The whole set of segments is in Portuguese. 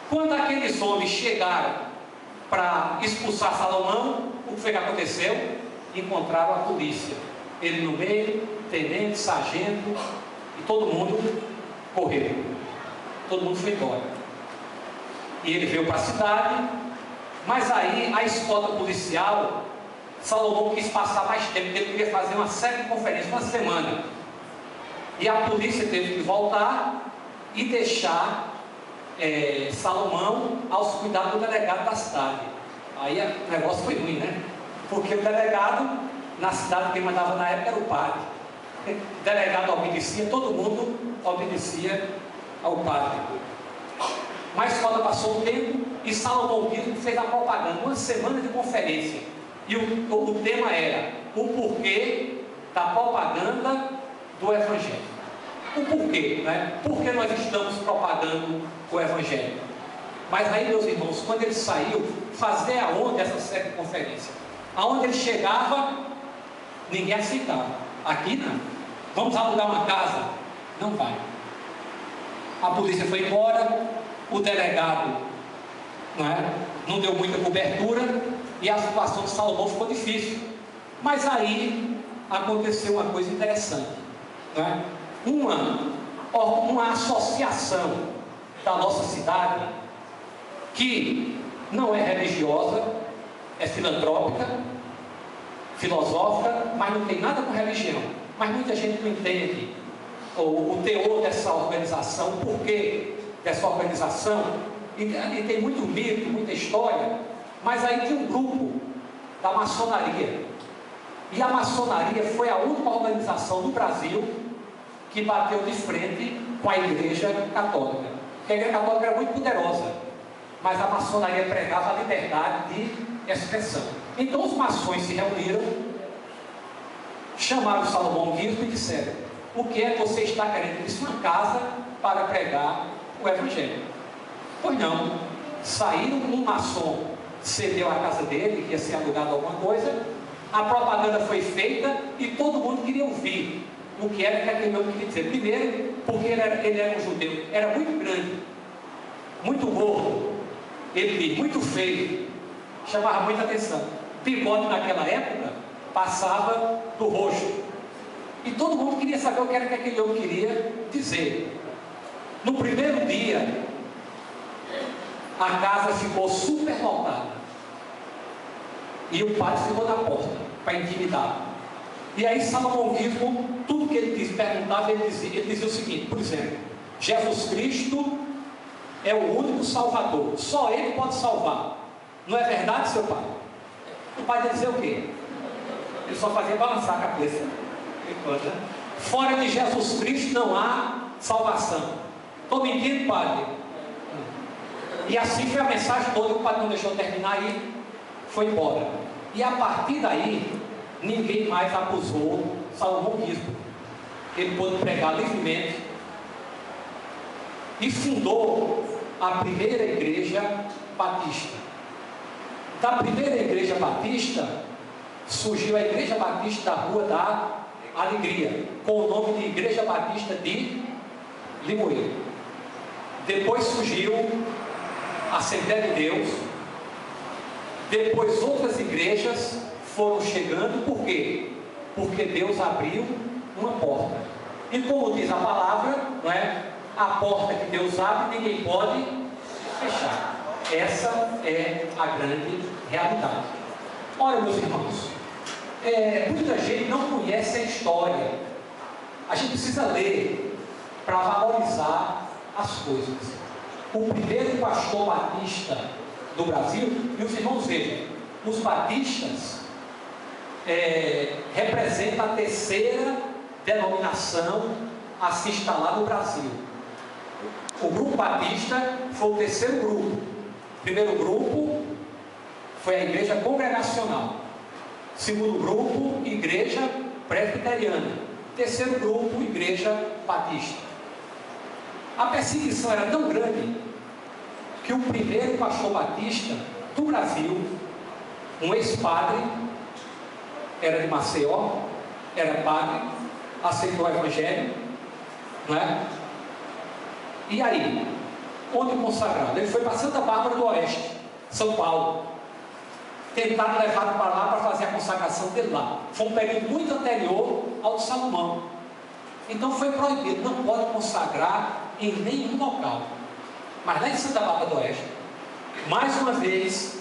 Quando aqueles homens chegaram para expulsar Salomão, o que foi que aconteceu? Encontraram a polícia, ele no meio, tenente, sargento, e todo mundo correu, todo mundo foi embora. E ele veio para a cidade, mas aí a escolta policial, Salomão quis passar mais tempo, porque ele queria fazer uma série de conferências, uma semana. E a polícia teve que voltar e deixar Salomão aos cuidados do delegado da cidade. Aí o negócio foi ruim, né? Porque o delegado, na cidade, quem mandava na época era o padre. O delegado obedecia, todo mundo obedecia ao padre. Mas quando passou o tempo, e Salomão fez a propaganda, uma semana de conferência. E o tema era o porquê da propaganda do Evangelho. O porquê, né? Por que nós estamos propagando o Evangelho? Mas aí, meus irmãos, quando ele saiu, fazer aonde essa série de conferência? Aonde ele chegava, ninguém aceitava. Aqui não. Vamos alugar uma casa? Não vai. A polícia foi embora, o delegado não deu muita cobertura, e a situação de Salomão ficou difícil. Mas aí aconteceu uma coisa interessante, né? Uma associação da nossa cidade, que não é religiosa, é filantrópica, filosófica, mas não tem nada com religião. Mas muita gente não entende o teor dessa organização, o porquê dessa organização, e tem muito mito, muita história. Mas aí tem um grupo da maçonaria, e a maçonaria foi a única organização do Brasil que bateu de frente com a Igreja Católica. Porque a Igreja Católica era muito poderosa, mas a maçonaria pregava a liberdade de expressão. Então os maçons se reuniram, chamaram Salomão Guispo e disseram: o que é que você está querendo? Ele disse: uma casa para pregar o Evangelho. Pois não, saíram, um maçom cedeu a casa dele, que ia ser alugado alguma coisa, a propaganda foi feita e todo mundo queria ouvir o que era que aquele homem queria dizer. Primeiro, porque ele era um judeu, era muito grande, muito gordo, ele muito feio, chamava muita atenção. Bigode naquela época passava do rosto, e todo mundo queria saber o que era que aquele homem queria dizer. No primeiro dia, a casa ficou super lotada, e o padre ficou na porta para intimidar. E aí Salomão Guispo, tudo que ele perguntava, ele dizia o seguinte, por exemplo: Jesus Cristo é o único Salvador, só Ele pode salvar. Não é verdade, seu pai? O pai ia dizer o quê? Ele só fazia balançar a cabeça. Fora de Jesus Cristo não há salvação. Estou mentindo, padre? E assim foi a mensagem toda. O padre não deixou terminar e foi embora. E a partir daí, ninguém mais acusou Salomão Guispo. Ele pôde pregar livremente e fundou a primeira igreja batista. Da primeira igreja batista surgiu a Igreja Batista da Rua da Alegria, com o nome de Igreja Batista de Limoeiro. Depois surgiu a Assembleia de Deus. Depois outras igrejas foram chegando. Por quê? Porque Deus abriu uma porta. E como diz a palavra, não é? A porta que Deus abre, ninguém pode fechar. Essa é a grande realidade. Olha, meus irmãos, muita gente não conhece a história. A gente precisa ler para valorizar as coisas. O primeiro pastor batista do Brasil, e os irmãos vejam, os batistas representam a terceira denominação a se instalar no Brasil. O grupo batista foi o terceiro grupo. O primeiro grupo foi a igreja congregacional. Segundo grupo, igreja presbiteriana. Terceiro grupo, igreja batista. A perseguição era tão grande que o primeiro pastor batista do Brasil, um ex-padre, era de Maceió, era padre, aceitou o evangelho, não é? E aí, Onde consagrado? Ele foi para Santa Bárbara do Oeste, São Paulo. Tentaram levar para lá para fazer a consagração dele lá. Foi um período muito anterior ao de Salomão. Então foi proibido, não pode consagrar em nenhum local. Mas lá em Santa Bárbara do Oeste, mais uma vez,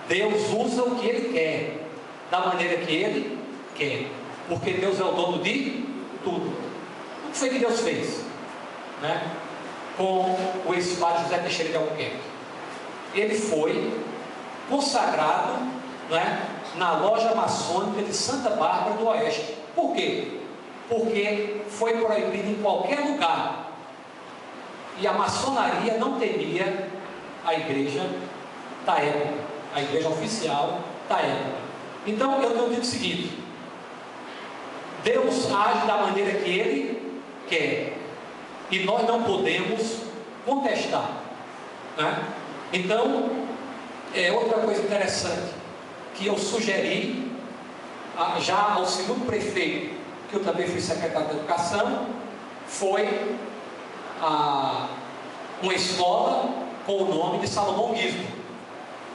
Deus usa o que Ele quer, da maneira que Ele quer. Porque Deus é o dono de tudo. O que foi que Deus fez? Né? Com o ex-padre José Teixeira de Albuquerque. Ele foi consagrado, né, na loja maçônica de Santa Bárbara do Oeste. Por quê? Porque foi proibido em qualquer lugar. E a maçonaria não temia a igreja da época, a igreja oficial da época. Então eu digo o seguinte: Deus age da maneira que Ele quer, e nós não podemos contestar, né? Então, outra coisa interessante que eu sugeri já ao segundo prefeito, que eu também fui secretário de Educação, foi uma escola com o nome de Salomão Guismo,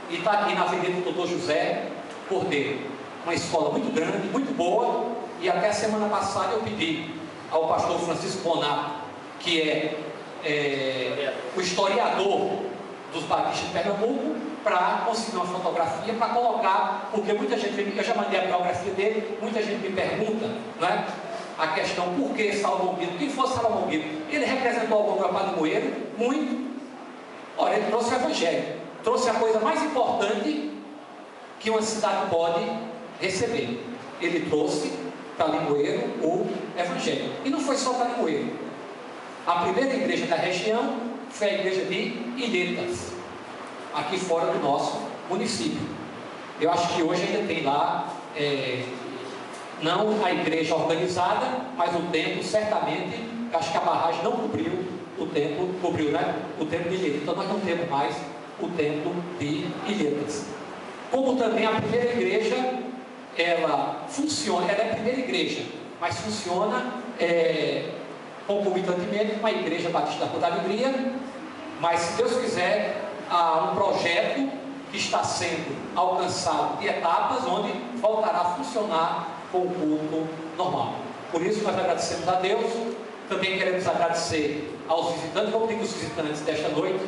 e está aqui na Avenida Doutor José Cordeiro. Uma escola muito grande, muito boa, e até a semana passada eu pedi ao pastor Francisco Bonato, que é o historiador dos batistas de Pernambuco, para conseguir uma fotografia para colocar, porque muita gente, eu já mandei a biografia dele, muita gente me pergunta, né, a questão: por que Salomão Guismo? Quem foi Salomão Guismo? Ele representou algum para Padroeiro? Muito. Ora, ele trouxe o Evangelho, trouxe a coisa mais importante que uma cidade pode receber. Ele trouxe para Limoeiro o Evangelho, e não foi só para Limoeiro. A primeira igreja da região foi a igreja de Ilhetas, aqui fora do nosso município. Eu acho que hoje ainda tem lá, não a igreja organizada, mas o templo, certamente, acho que a barragem não cobriu o templo, né? O templo de Ilhetas. Então nós não temos mais o templo de Ilhetas. Como também a primeira igreja, ela funciona, ela é a primeira igreja, mas funciona concomitantemente com a Igreja Batista da Rua da Alegria. Mas, se Deus quiser, há um projeto que está sendo alcançado de etapas, onde voltará a funcionar com o culto normal. Por isso nós agradecemos a Deus. Também queremos agradecer aos visitantes. Vamos pedir que os visitantes desta noite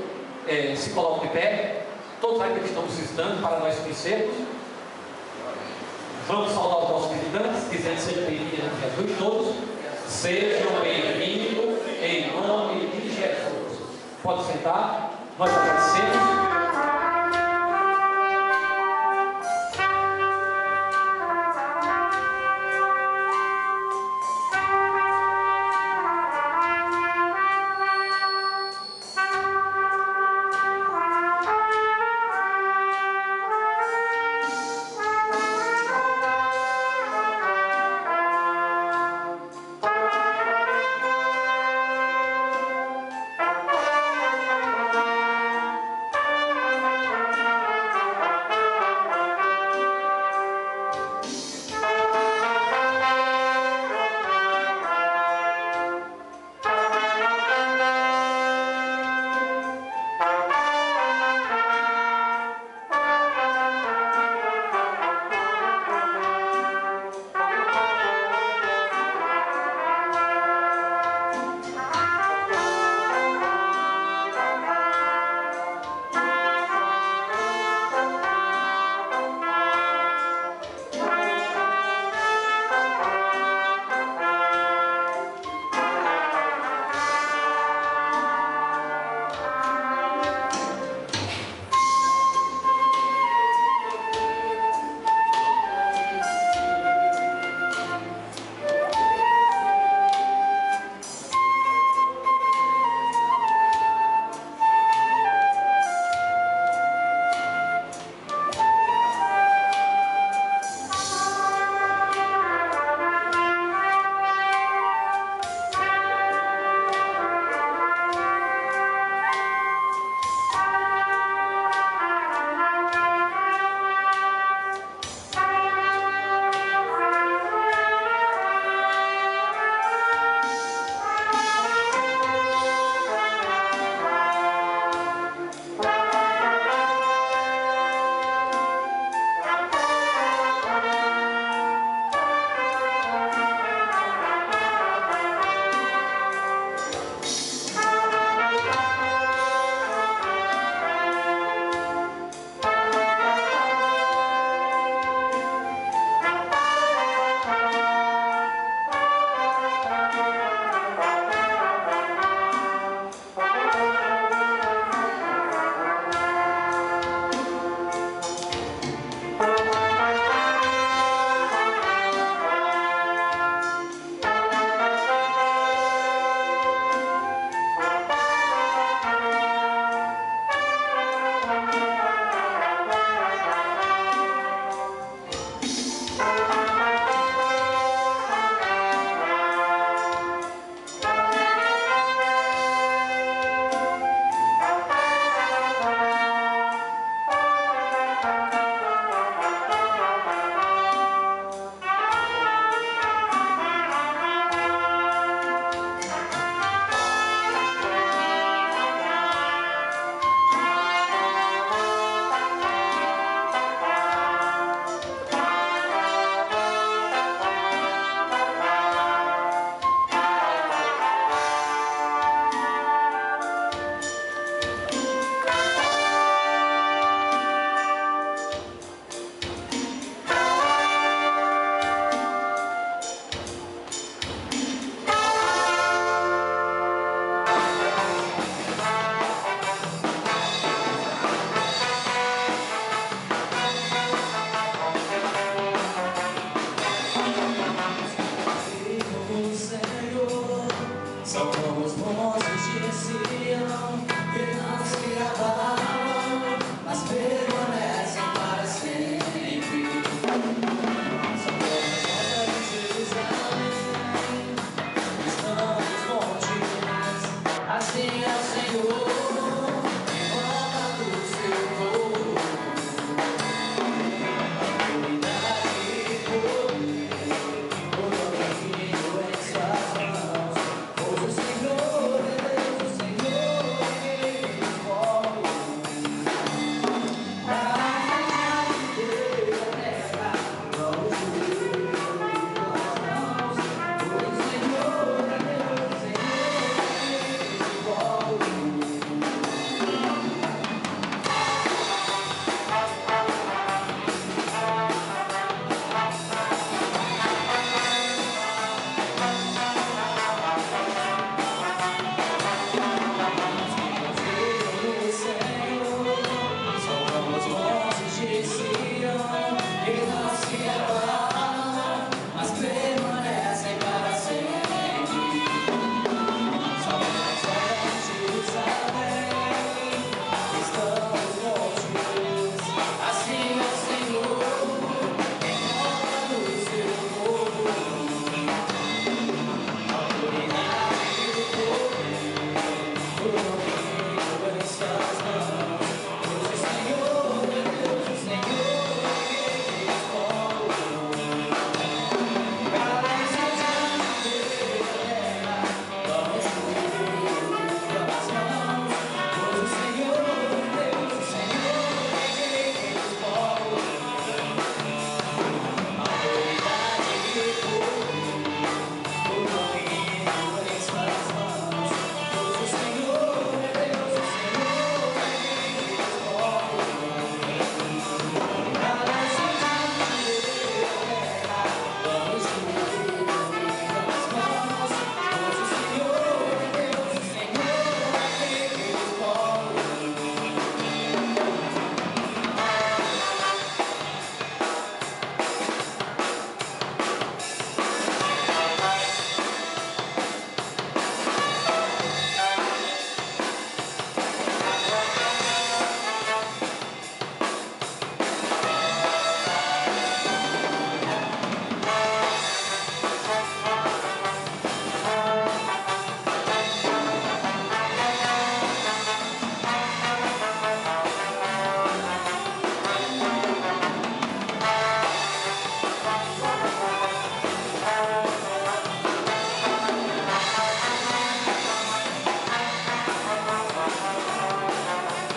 se coloquem de pé. Todos aqueles que estão nos visitando, para nós conhecermos. Vamos saudar os nossos visitantes, dizendo: sejam bem-vindos em Jesus. Todos sejam bem-vindos em nome de Jesus. Pode sentar. Nós agradecemos.